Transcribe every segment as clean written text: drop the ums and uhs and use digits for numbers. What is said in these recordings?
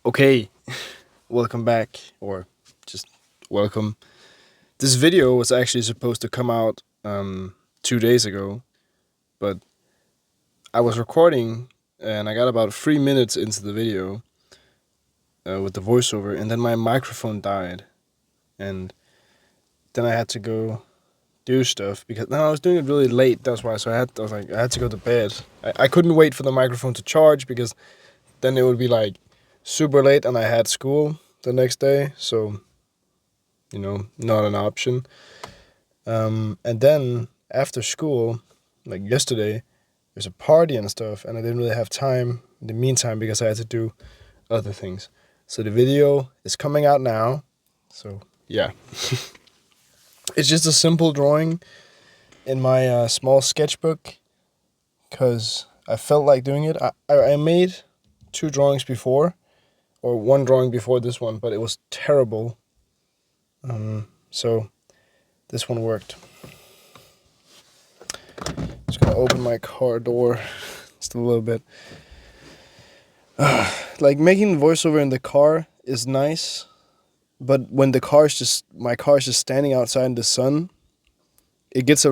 Okay, welcome back, or just welcome. This video was actually supposed to come out 2 days ago, but I was recording and I got about 3 minutes into the video with the voiceover, and then my microphone died, and then I had to go do stuff because no, I was doing it really late. That's why. So I had to go to bed. I couldn't wait for the microphone to charge because then it would be like super late, and I had school the next day. So not an option. And then after school, like yesterday, there's a party and stuff, and I didn't really have time in the meantime because I had to do other things. So the video is coming out now. So yeah, it's just a simple drawing in my small sketchbook because I felt like doing it. I made two drawings before, or one drawing before this one, but it was terrible. So this one worked. Just gonna open my car door just a little bit. Like making voiceover in the car is nice, but when my car is just standing outside in the sun, it gets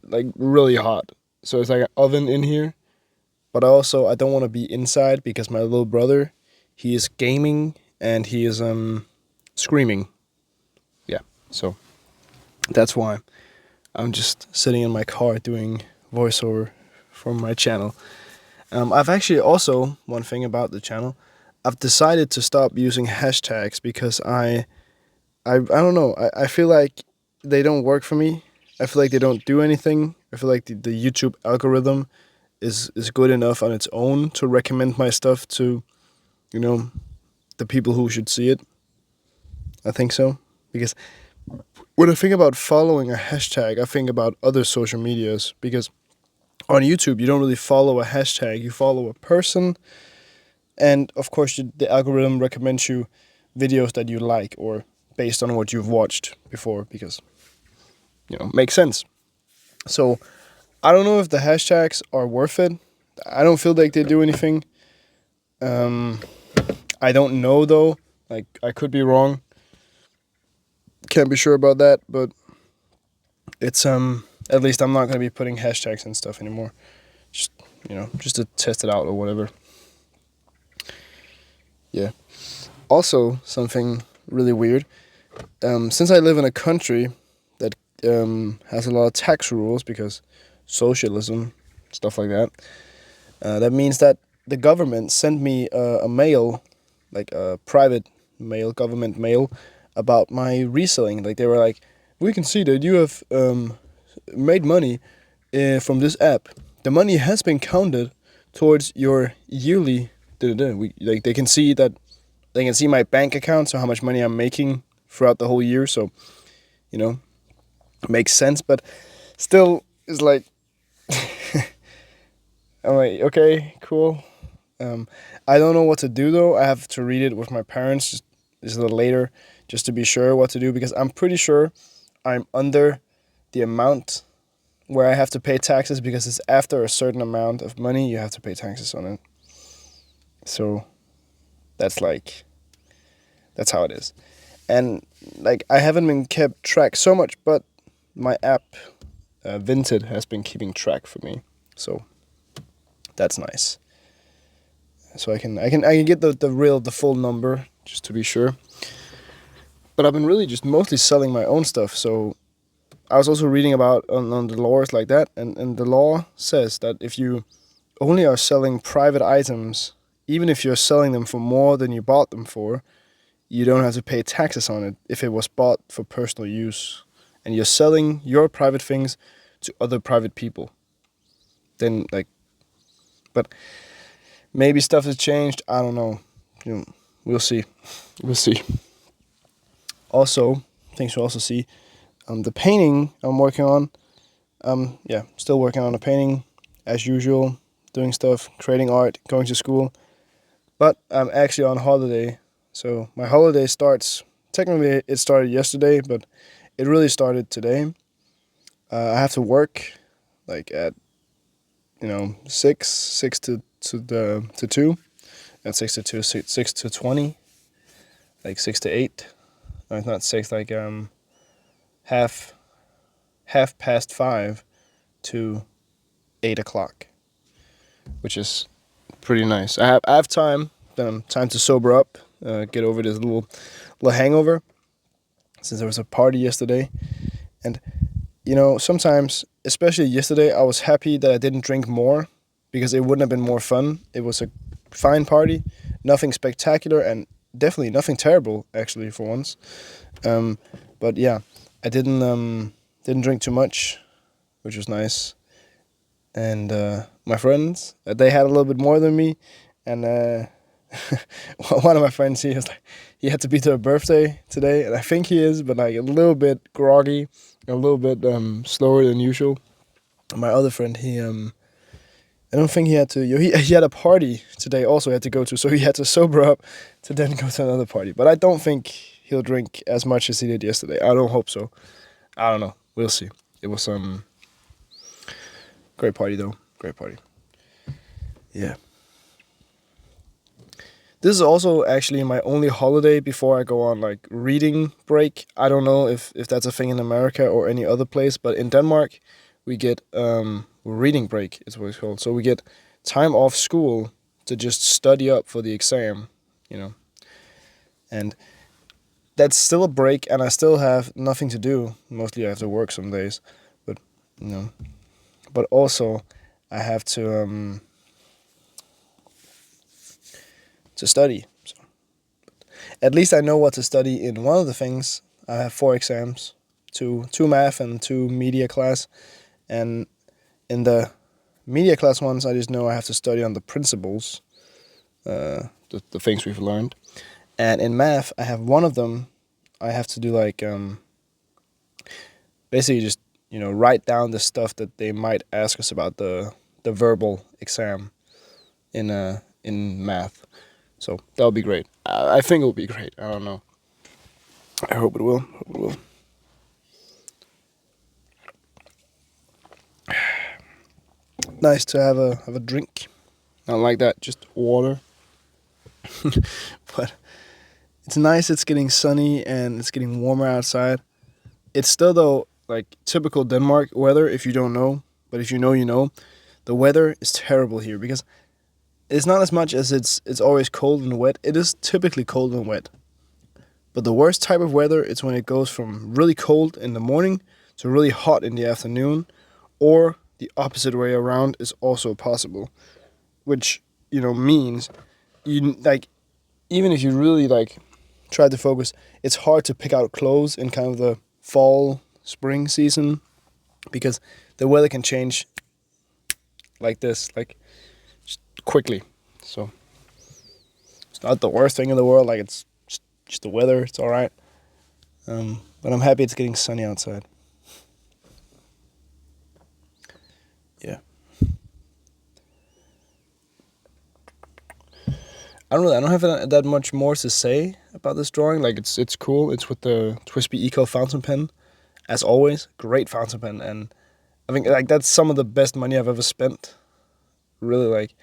really hot. So it's like an oven in here. But I don't want to be inside because my little brother, he is gaming and he is screaming. Yeah, so that's why I'm just sitting in my car doing voiceover for my channel. I've actually also, one thing about the channel, I've decided to stop using hashtags because I don't know, I feel like they don't work for me. I feel like they don't do anything. I feel like the YouTube algorithm is good enough on its own to recommend my stuff to, the people who should see it. I think so. Because when I think about following a hashtag, I think about other social medias because on YouTube, you don't really follow a hashtag, you follow a person. And of course, the algorithm recommends you videos that you like or based on what you've watched before because, makes sense. So I don't know if the hashtags are worth it. I don't feel like they do anything. I don't know though. Like, I could be wrong. Can't be sure about that, but it's at least I'm not gonna be putting hashtags and stuff anymore. Just just to test it out or whatever. Yeah. Also, something really weird. Since I live in a country that has a lot of tax rules because socialism, stuff like that, that means that the government sent me a mail, like a private mail, government mail, about my reselling. Like they were like, we can see that you have made money from this app. The money has been counted towards your yearly. Like they can see that they can see my bank account, so how much money I'm making throughout the whole year. So, it makes sense. But still, it's like I'm like, okay, cool. I don't know what to do though. I have to read it with my parents just a little later, just to be sure what to do because I'm pretty sure I'm under the amount where I have to pay taxes because it's after a certain amount of money you have to pay taxes on it. So that's how it is. And like I haven't been kept track so much, but my app Vinted has been keeping track for me. So that's nice. So I can get the full number just to be sure. But I've been really just mostly selling my own stuff. So I was also reading about on the laws like that, and the law says that if you only are selling private items, even if you're selling them for more than you bought them for, you don't have to pay taxes on it if it was bought for personal use, and you're selling your private things to other private people. Then but maybe stuff has changed. I don't know. We'll see. We'll see. Also, things to also see. The painting I'm working on. Still working on the painting as usual. Doing stuff, creating art, going to school. But I'm actually on holiday. So my holiday starts. Technically, it started yesterday, but it really started today. I have to work like at 6 to 2, at 6 to 2, 6 to 20, like 6 to 8. No, it's not 6. Like half past 5 to 8 o'clock, which is pretty nice. I have time to sober up, get over this little hangover, since there was a party yesterday. And sometimes, especially yesterday, I was happy that I didn't drink more, because it wouldn't have been more fun. It was a fine party, nothing spectacular, and definitely nothing terrible, actually, for once. But yeah, I didn't drink too much, which was nice. And my friends, they had a little bit more than me, and one of my friends, he had to be to a birthday today, and I think he is, but like a little bit groggy, a little bit slower than usual. And my other friend, I don't think he had to. He had a party today also he had to go to, so he had to sober up to then go to another party. But I don't think he'll drink as much as he did yesterday. I don't hope so. I don't know. We'll see. It was great party though. Great party. Yeah. This is also actually my only holiday before I go on like reading break. I don't know if that's a thing in America or any other place, but in Denmark we get reading break is what it's called. So we get time off school to just study up for the exam, And that's still a break, and I still have nothing to do. Mostly I have to work some days, but but also I have to study. So at least I know what to study in one of the things. I have 4 exams, two math and 2 media class, and in the media class ones, I just know I have to study on the principles, the things we've learned. And in math, I have one of them. I have to do like basically just write down the stuff that they might ask us about the verbal exam in math. So that'll be great. I think it'll be great. I don't know. I hope it will. Nice to have a drink. Not like that, just water. But it's nice. It's getting sunny and it's getting warmer outside. It's still though like typical Denmark weather. If you don't know, but if you know, you know. The weather is terrible here because it's not as much as it's always cold and wet. It is typically cold and wet. But the worst type of weather is when it goes from really cold in the morning to really hot in the afternoon, or the opposite way around is also possible, which means you like even if you really like try to focus, it's hard to pick out clothes in kind of the fall spring season because the weather can change like this, like just quickly. So it's not the worst thing in the world. Like it's just the weather. It's all right. But I'm happy it's getting sunny outside. Yeah. I don't have that much more to say about this drawing. Like it's cool. It's with the Twisby Eco fountain pen, as always. Great fountain pen, and I think like that's some of the best money I've ever spent. Really, like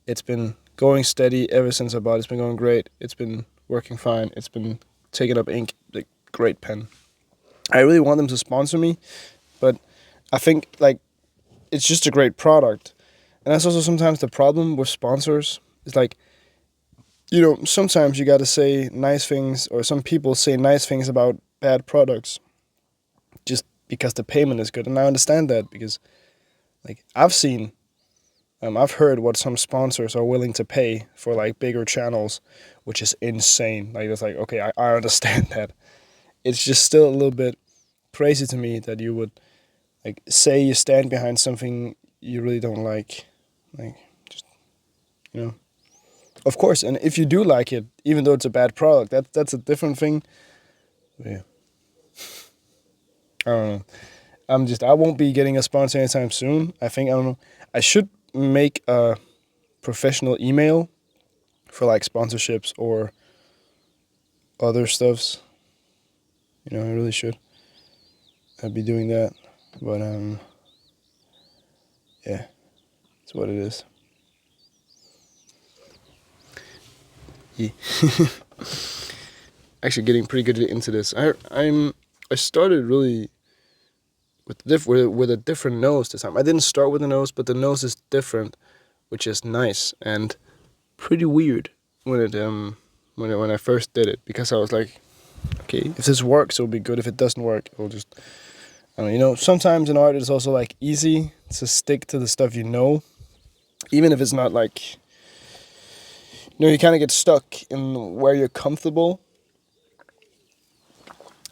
it's been going steady ever since I bought it. It's been going great. It's been working fine. It's been taking up ink. Like great pen. I really want them to sponsor me, but I think like it's just a great product, and that's also sometimes the problem with sponsors. It's like, sometimes you gotta say nice things, or some people say nice things about bad products just because the payment is good. And I understand that because, like, I've heard what some sponsors are willing to pay for, like, bigger channels, which is insane. Like, it's like, okay, I understand that. It's just still a little bit crazy to me that you would, like, say you stand behind something you really don't like. Like, just, Of course, and if you do like it, even though it's a bad product, that's a different thing. But yeah. I don't know. I won't be getting a sponsor anytime soon. I don't know. I should make a professional email for like sponsorships or other stuffs. I really should. I'd be doing that. But yeah, it's what it is. Yeah. actually getting pretty good into this. I started really with a different nose this time. I didn't start with a nose, but the nose is different, which is nice and pretty weird when when I first did it, because I was like, okay, if this works, it'll be good. If it doesn't work, it'll just, I don't know. Sometimes in art it's also like easy to stick to the stuff even if it's not like, you kind of get stuck in where you're comfortable.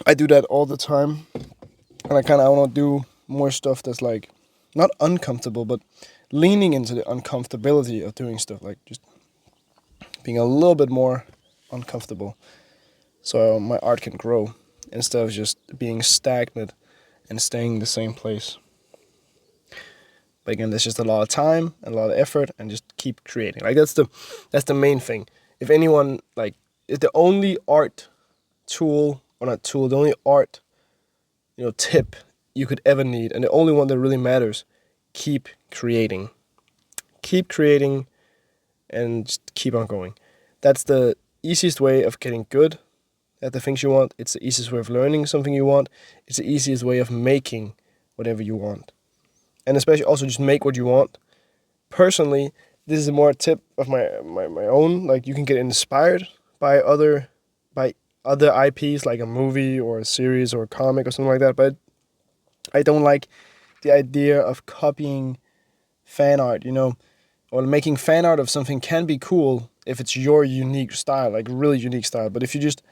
I do that all the time, and I want to do more stuff that's like not uncomfortable, but leaning into the uncomfortability of doing stuff, like just being a little bit more uncomfortable, so my art can grow instead of just being stagnant and staying in the same place. But again, there's just a lot of time and a lot of effort, and just keep creating. Like that's the main thing. If anyone, like, is the only art tool, or not tool, the only art, tip you could ever need, and the only one that really matters, keep creating. Keep creating and just keep on going. That's the easiest way of getting good at the things you want. It's the easiest way of learning something you want. It's the easiest way of making whatever you want. And especially also just make what you want. Personally, this is more a tip of my own. Like, you can get inspired by other IPs, like a movie or a series or a comic or something like that. But I don't like the idea of copying fan art, or making fan art of something can be cool if it's your unique style, like really unique style. But if you just,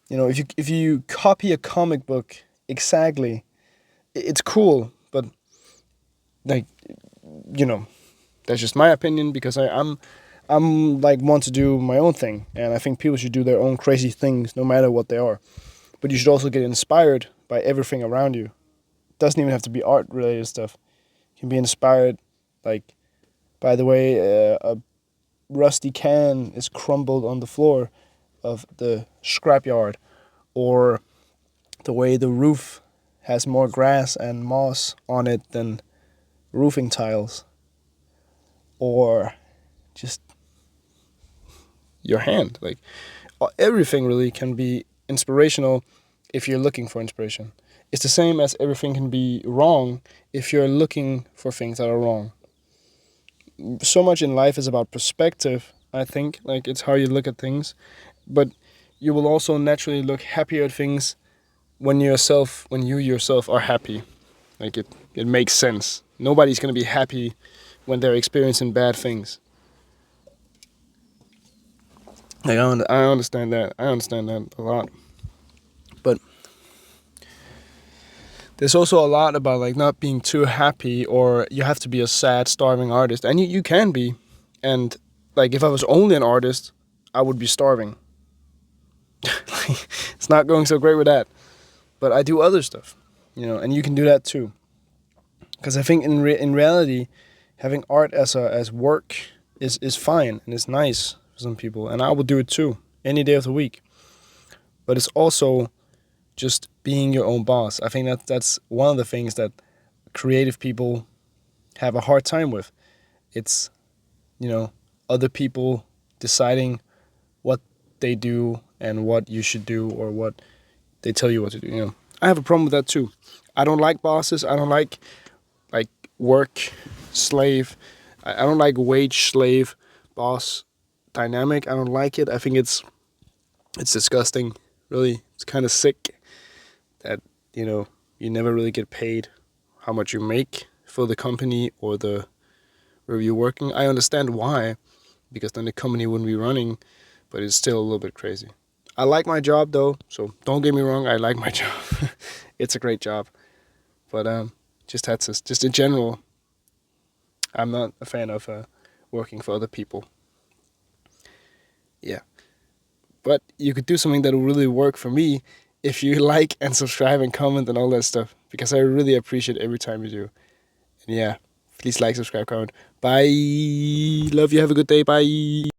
if you copy a comic book exactly, it's cool, but like, that's just my opinion, because I'm like want to do my own thing, and I think people should do their own crazy things no matter what they are. But you should also get inspired by everything around you. It doesn't even have to be art related stuff. You can be inspired, like, by the way a rusty can is crumbled on the floor of the scrapyard, or the way the roof has more grass and moss on it than roofing tiles, or just your hand. Like, everything really can be inspirational if you're looking for inspiration. It's the same as everything can be wrong if you're looking for things that are wrong. So much in life is about perspective, I think. Like, it's how you look at things. But you will also naturally look happier at things when you yourself are happy. Like, it makes sense. Nobody's gonna be happy when they're experiencing bad things. Like, I understand that. I understand that a lot. But there's also a lot about, like, not being too happy, or you have to be a sad, starving artist. And you can be. And, like, if I was only an artist, I would be starving. It's not going so great with that. But I do other stuff, and you can do that too. Because I think in reality, having art as work is fine, and it's nice for some people. And I would do it too, any day of the week. But it's also just being your own boss. I think that's one of the things that creative people have a hard time with. It's, other people deciding what they do and what you should do, or what they tell you what to do. I have a problem with that too. I don't like bosses. I don't like work slave. I don't like wage slave boss dynamic. I don't like it. I think it's disgusting. Really, it's kind of sick that you never really get paid how much you make for the company or the where you're working. I understand why, because then the company wouldn't be running, but it's still a little bit crazy. I like my job though, so don't get me wrong. I like my job. It's a great job, but just in general, I'm not a fan of working for other people. Yeah, but you could do something that will really work for me if you like and subscribe and comment and all that stuff, because I really appreciate every time you do. And yeah, please like, subscribe, comment. Bye. Love you. Have a good day. Bye.